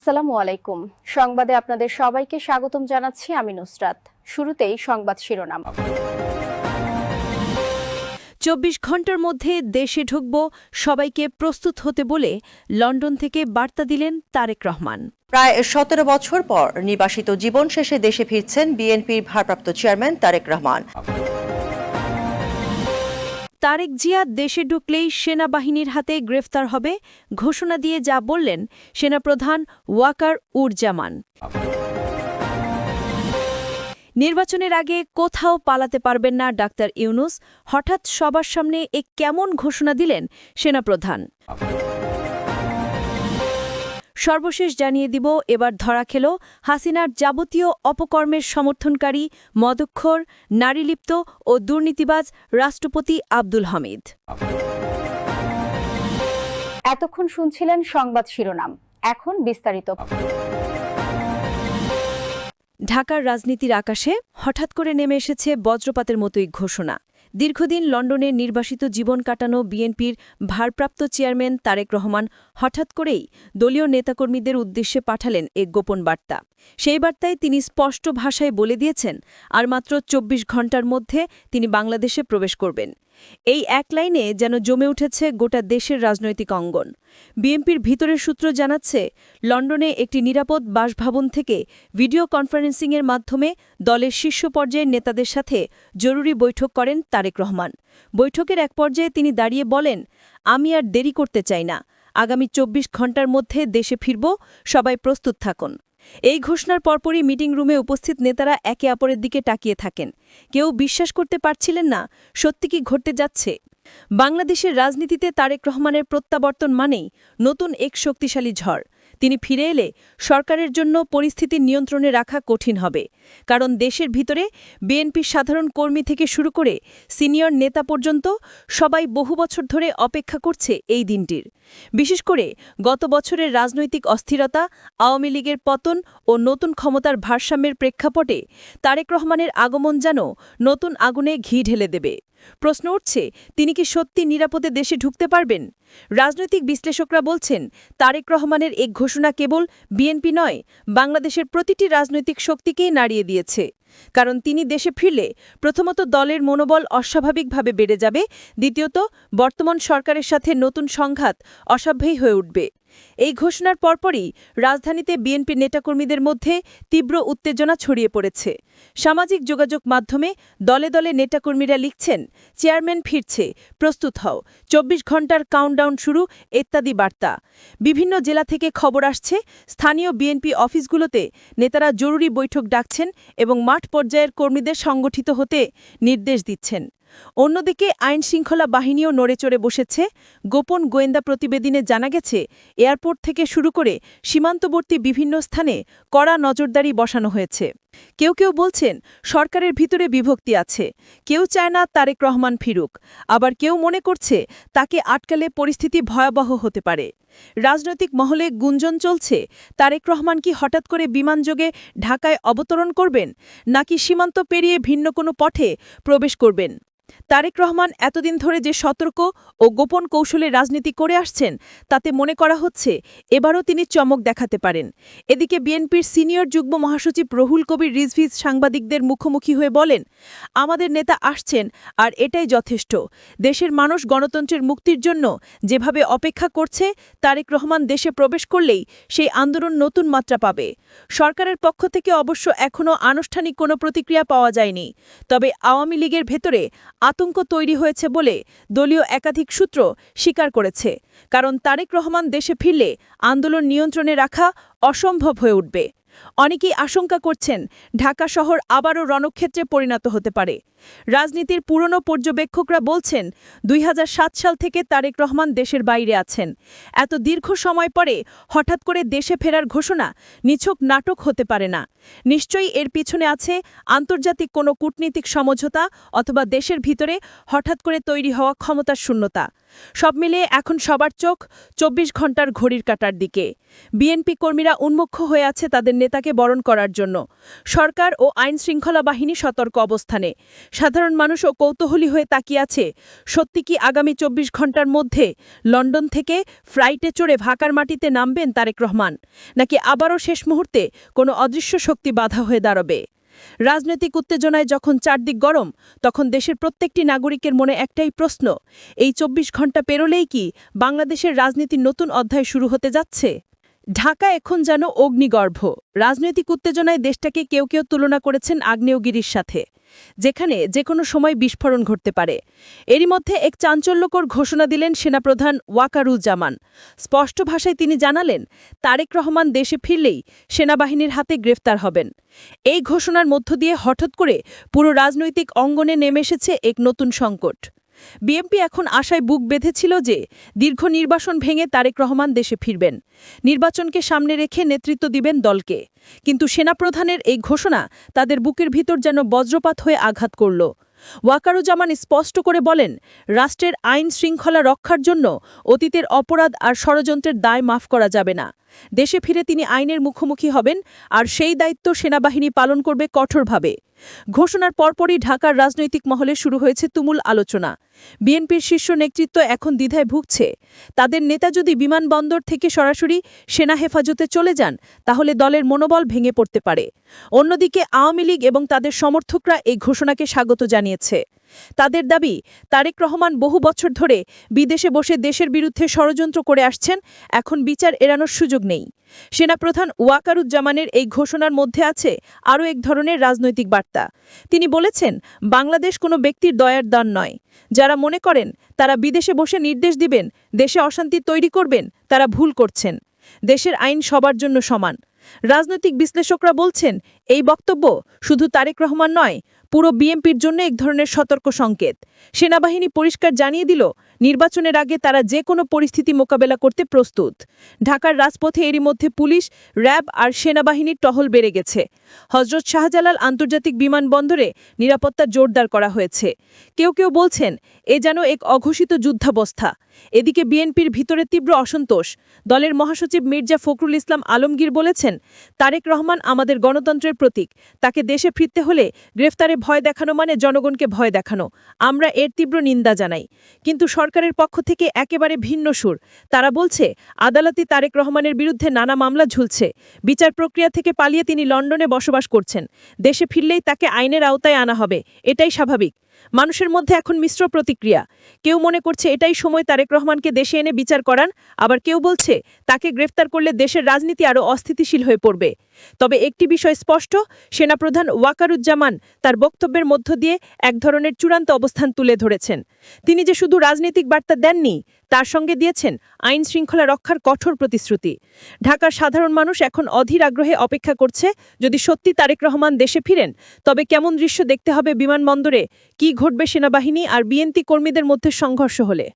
আসসালামু আলাইকুম। সংবাদে আপনাদের সবাইকে স্বাগতম জানাচ্ছি আমি নুসরাত। শুরুতেই সংবাদ শিরোনাম। ২৪ ঘণ্টার মধ্যে দেশে ঢুকব, সবাইকে প্রস্তুত হতে বলে লন্ডন থেকে বার্তা দিলেন তারেক রহমান। প্রায় ১৭ বছর পর নির্বাসিত জীবন শেষে দেশে ফিরছেন বিএনপির ভারপ্রাপ্ত চেয়ারম্যান তারেক রহমান। তারেক জিয়া দেশে ঢুকলেই সেনাবাহিনীর হাতে গ্রেফতার হবে ঘোষণা দিয়ে যা বললেন সেনাপ্রধান ওয়াকার উর-জামান। নির্বাচনের আগে কোথাও পালাতে পারবেন না ডাক্তার ইউনূস, হঠাৎ সবার সামনে কেমন ঘোষণা দিলেন সেনাপ্রধান। সর্বশেষ জানিয়ে দিব, এবার ধরা খেল হাসিনার যাবতীয় অপকর্মের সমর্থনকারী, মদখোর, নারীলিপ্ত ও দুর্নীতিবাজ রাষ্ট্রপতি আব্দুল হামিদ। এতক্ষণ শুনছিলেন সংবাদ শিরোনাম, এখন বিস্তারিত। ঢাকার রাজনীতির আকাশে হঠাৎ করে নেমে এসেছে বজ্রপাতের মতোই ঘোষণা। দীর্ঘদিন লন্ডনে নির্বাসিত জীবন কাটানো বিএনপির ভারপ্রাপ্ত চেয়ারম্যান তারেক রহমান হঠাৎ করেই দলীয় নেতাকর্মীদের উদ্দেশ্যে পাঠালেন এক গোপন বার্তা। সেই বার্তায় তিনি স্পষ্ট ভাষায় বলে দিয়েছেন, আর মাত্র ২৪ ঘণ্টার মধ্যে তিনি বাংলাদেশে প্রবেশ করবেন। এই এক লাইনে যেন জমে উঠেছে গোটা দেশের রাজনৈতিক অঙ্গন। বিএনপির ভিতরের সূত্র জানাচ্ছে, লন্ডনে একটি নিরাপদ বাসভবন থেকে ভিডিও কনফারেন্সিংয়ের মাধ্যমে দলের শীর্ষ পর্যায়ের নেতাদের সাথে জরুরি বৈঠক করেন তারেক রহমান। বৈঠকের এক পর্যায়ে তিনি দাঁড়িয়ে বলেন, আমি আর দেরি করতে চাই না, আগামী ২৪ ঘণ্টার মধ্যে দেশে ফিরব, সবাই প্রস্তুত থাকুন। এই ঘোষণার পরপরই মিটিং রুমে উপস্থিত নেতারা একে অপরের দিকে তাকিয়ে থাকেন। কেউ বিশ্বাস করতে পারছিলেন না সত্যি কি ঘটতে যাচ্ছে। বাংলাদেশের রাজনীতিতে তারেক রহমানের প্রত্যাবর্তন মানেই নতুন এক শক্তিশালী ঝড়। তিনি ফিরে এলে সরকারের জন্য পরিস্থিতি নিয়ন্ত্রণে রাখা কঠিন হবে, কারণ দেশের ভিতরে বিএনপির সাধারণ কর্মী থেকে শুরু করে সিনিয়র নেতা পর্যন্ত সবাই বহু বছর ধরে অপেক্ষা করছে এই দিনটির। বিশেষ করে গত বছরের রাজনৈতিক অস্থিরতা, আওয়ামী লীগের পতন ও নতুন ক্ষমতার ভারসাম্যের প্রেক্ষাপটে তারেক রহমানের আগমন যেন নতুন আগুনে ঘি ঢেলে দেবে। প্রশ্ন উঠছে, তিনি কি সত্যি নিরাপদে দেশে ঢুকতে পারবেন? রাজনৈতিক বিশ্লেষকরা বলছেন, তারেক রহমানের এক ঘোষণা কেবল বিএনপি নয়, বাংলাদেশের প্রতিটি রাজনৈতিক শক্তিকেই নাড়িয়ে দিয়েছে। কারণ তিনি দেশে ফিরলে প্রথমত দলের মনোবল অস্বাভাবিকভাবে বেড়ে যাবে, দ্বিতীয়ত বর্তমান সরকারের সাথে নতুন সংঘাত অস্বাভাবিক হয়ে উঠবে। এই ঘোষণার পরপরই রাজধানীতে বিএনপি নেতাকর্মীদের মধ্যে তীব্র উত্তেজনা ছড়িয়ে পড়েছে। সামাজিক যোগাযোগ মাধ্যমে দলে দলে নেতাকর্মীরা লিখছেন, চেয়ারম্যান ফিরছে, প্রস্তুত হও, ২৪ ঘণ্টার কাউন্টডাউন শুরু ইত্যাদি বার্তা। বিভিন্ন জেলা থেকে খবর আসছে, স্থানীয় বিএনপি অফিসগুলোতে নেতারা জরুরি বৈঠক ডাকছেন এবং মাঠ পর্যায়ের কর্মীদের সংগঠিত হতে নির্দেশ দিচ্ছেন। অন্যদিকে আইনশৃঙ্খলা বাহিনীও নড়েচড়ে বসেছে। গোপন গোয়েন্দা প্রতিবেদনে জানা গেছে, এয়ারপোর্ট থেকে শুরু করে সীমান্তবর্তী বিভিন্ন স্থানে কড়া নজরদারি বসানো হয়েছে। কেউ কেউ বলছেন, সরকারের ভিতরে বিভক্তি আছে, কেউ চায় না তারেক রহমান ফিরুক, আবার কেউ মনে করছে তাকে আটকালে পরিস্থিতি ভয়াবহ হতে পারে। রাজনৈতিক মহলে গুঞ্জন চলছে, তারেক রহমান কি হঠাৎ করে বিমানযোগে ঢাকায় অবতরণ করবেন, নাকি সীমান্ত পেরিয়ে ভিন্ন কোনো পথে প্রবেশ করবেন। তারেক রহমান এতদিন ধরে যে সতর্ক ও গোপন কৌশলে রাজনীতি করে আসছেন, তাতে মনে করা হচ্ছে এবারও তিনি চমক দেখাতে পারেন। এদিকে বিএনপির সিনিয়র যুগ্ম মহাসচিব রুহুল কবির রিজভী সাংবাদিকদের মুখোমুখি হয়ে বলেন, আমাদের নেতা আসছেন আর এটাই যথেষ্ট। দেশের মানুষ গণতন্ত্রের মুক্তির জন্য যেভাবে অপেক্ষা করছে, তারেক রহমান দেশে প্রবেশ করলেই সেই আন্দোলন নতুন মাত্রা পাবে। সরকারের পক্ষ থেকে অবশ্য এখনও আনুষ্ঠানিক কোনো প্রতিক্রিয়া পাওয়া যায়নি, তবে আওয়ামী লীগের ভেতরে আতঙ্ক তৈরি হয়েছে বলে দলীয় একাধিক সূত্র স্বীকার করেছে, কারণ তারেক রহমান দেশে ফিরলে আন্দোলন নিয়ন্ত্রণে রাখা অসম্ভব হয়ে উঠবে। অনেকেই আশঙ্কা করছেন, ঢাকা শহর আবারও রণক্ষেত্রে পরিণত হতে পারে। রাজনীতির পুরনো পর্যবেক্ষকরা বলছেন, ২০০৭ সাল থেকে তারেক রহমান দেশের বাইরে আছেন। এত দীর্ঘ সময় পরে হঠাৎ করে দেশে ফেরার ঘোষণা নিছক নাটক হতে পারে না। নিশ্চয়ই এর পিছনে আছে আন্তর্জাতিক কোনো কূটনীতিক সমঝোতা অথবা দেশের ভিতরে হঠাৎ করে তৈরি হওয়া ক্ষমতার শূন্যতা। সব মিলিয়ে এখন সবার চোখ ২৪ ঘণ্টার ঘড়ির কাঁটার দিকে। বিএনপি কর্মীরা উন্মুখ হয়ে আছে তাদের নেতাকে তাকে বরণ করার জন্য। সরকার ও আইন শৃঙ্খলা বাহিনী সতর্ক অবস্থানে। সাধারণ মানুষও কৌতূহলী হয়ে তাকিয়ে আছে, সত্যি কি আগামী ২৪ ঘণ্টার মধ্যে লন্ডন থেকে ফ্লাইটে চড়ে ঢাকার মাটিতে নামবেন তারেক রহমান, নাকি আবারও শেষ মুহূর্তে কোনো অদৃশ্য শক্তি বাধা হয়ে দাঁড়াবে? রাজনৈতিক উত্তেজনায় যখন চারদিক গরম, তখন দেশের প্রত্যেকটি নাগরিকের মনে একটাই প্রশ্ন, এই ২৪ ঘণ্টা পেরোলেই কি বাংলাদেশের রাজনীতির নতুন অধ্যায় শুরু হতে যাচ্ছে? ঢাকা এখন যেন অগ্নিগর্ভ। রাজনৈতিক উত্তেজনায় দেশটাকে কেউ কেউ তুলনা করেছেন আগ্নেয়গিরির সাথে, যেখানে যে কোনো সময় বিস্ফোরণ ঘটতে পারে। এরই মধ্যে এক চাঞ্চল্যকর ঘোষণা দিলেন সেনাপ্রধান ওয়াকারুজ্জামান। স্পষ্ট ভাষায় তিনি জানালেন, তারেক রহমান দেশে ফিরলেই সেনাবাহিনীর হাতে গ্রেফতার হবেন। এই ঘোষণার মধ্য দিয়ে হঠাৎ করে পুরো রাজনৈতিক অঙ্গনে নেমে এসেছে এক নতুন সংকট। বিএনপি এখন আশায় বুক বেঁধেছিল যে দীর্ঘ নির্বাসন ভেঙে তারেক রহমান দেশে ফিরবেন, নির্বাচনকে সামনে রেখে নেতৃত্ব দিবেন দলকে। কিন্তু সেনাপ্রধানের এই ঘোষণা তাদের বুকের ভিতর যেন বজ্রপাত হয়ে আঘাত করল। ওয়াকারুজ্জামান স্পষ্ট করে বলেন, রাষ্ট্রের আইন শৃঙ্খলা রক্ষার জন্য অতীতের অপরাধ আর ষড়যন্ত্রের দায় মাফ করা যাবে না। দেশে ফিরে তিনি আইনের মুখোমুখি হবেন, আর সেই দায়িত্ব সেনাবাহিনী পালন করবে কঠোরভাবে। ঘোষণার পরপরই ঢাকার রাজনৈতিক মহলে শুরু হয়েছে তুমুল আলোচনা। বিএনপির শীর্ষ নেতৃত্ব এখন দ্বিধায় ভুগছে। তাদের নেতা যদি বিমানবন্দর থেকে সরাসরি সেনা হেফাজতে চলে যান, তাহলে দলের মনোবল ভেঙে পড়তে পারে। অন্যদিকে আওয়ামী লীগ এবং তাদের সমর্থকরা এই ঘোষণাকে স্বাগত জানিয়েছে। তাদের দাবি, তারেক রহমান বহু বছর ধরে বিদেশে বসে দেশের বিরুদ্ধে ষড়যন্ত্র করে আসছেন, এখন বিচার এড়ানোর সুযোগ নেই। সেনাপ্রধান ওয়াকারুজ্জামানের এই ঘোষণার মধ্যে আছে আরও এক ধরনের রাজনৈতিক বার্তা। তিনি বলেছেন, বাংলাদেশ কোনো ব্যক্তির দয়ার দান নয়। যারা মনে করেন তারা বিদেশে বসে নির্দেশ দিবেন, দেশে অশান্তি তৈরি করবেন, তারা ভুল করছেন। দেশের আইন সবার জন্য সমান। রাজনৈতিক বিশ্লেষকরা বলছেন, এই বক্তব্য শুধু তারেক রহমান নয়, পুরো বিএনপির জন্য এক ধরনের সতর্ক সংকেত। সেনাবাহিনী পরিষ্কার জানিয়ে দিল, নির্বাচনের আগে তারা যে কোনো পরিস্থিতি মোকাবেলা করতে প্রস্তুত। ঢাকার রাজপথে এরই মধ্যে পুলিশ, র্যাব আর সেনাবাহিনীর টহল বেড়ে গেছে। হজরত শাহজালাল আন্তর্জাতিক বিমানবন্দরে নিরাপত্তা জোরদার করা হয়েছে। কেউ কেউ বলছেন, এ যেন এক অঘোষিত যুদ্ধাবস্থা। এদিকে বিএনপির ভিতরে তীব্র অসন্তোষ। দলের মহাসচিব মির্জা ফখরুল ইসলাম আলমগীর বলেছেন, তারেক রহমান আমাদের গণতন্ত্রের প্রতীক। তাকে দেশে ফিরতে হলে গ্রেফতারে ভয় দেখানো মানে জনগণকে ভয় দেখানো। আমরা এর তীব্র নিন্দা জানাই। কিন্তু সরকারের পক্ষ থেকে একেবারে ভিন্ন সুর। তারা বলছে, আদালতে তারেক রহমানের বিরুদ্ধে নানা মামলা ঝুলছে। বিচার প্রক্রিয়া থেকে পালিয়ে তিনি লন্ডনে বসবাস করছেন। দেশে ফিরলেই তাকে আইনের আওতায় আনা হবে, এটাই স্বাভাবিক। মানুষের মধ্যে এখন মিশ্র প্রতিক্রিয়া। কেউ মনে করছে এটাই সময় তারেক রহমানকে দেশে এনে বিচার করান, আবার কেউ বলছে তাকে গ্রেফতার করলে দেশের রাজনীতি আরও অস্থিতিশীল হয়ে পড়বে। তবে একটি বিষয় স্পষ্ট, সেনাপ্রধান ওয়াকারুজ্জামান তার বক্তব্যের মধ্য দিয়ে এক ধরনের চূড়ান্ত অবস্থান তুলে ধরেছেন। তিনি যে শুধু রাজনৈতিক বার্তা দেননি, তার সঙ্গে দিয়েছেন আইন শৃঙ্খলা রক্ষার কঠোর প্রতিশ্রুতি। ঢাকার সাধারণ মানুষ এখন অধীর আগ্রহে অপেক্ষা করছে, যদি সত্যি তারেক রহমান দেশে ফিরেন, তবে কেমন দৃশ্য দেখতে হবে বিমানবন্দরে, কি ঘটবে সেনাবাহিনী আর বিএনপি কর্মীদের মধ্যে সংঘর্ষ হলে।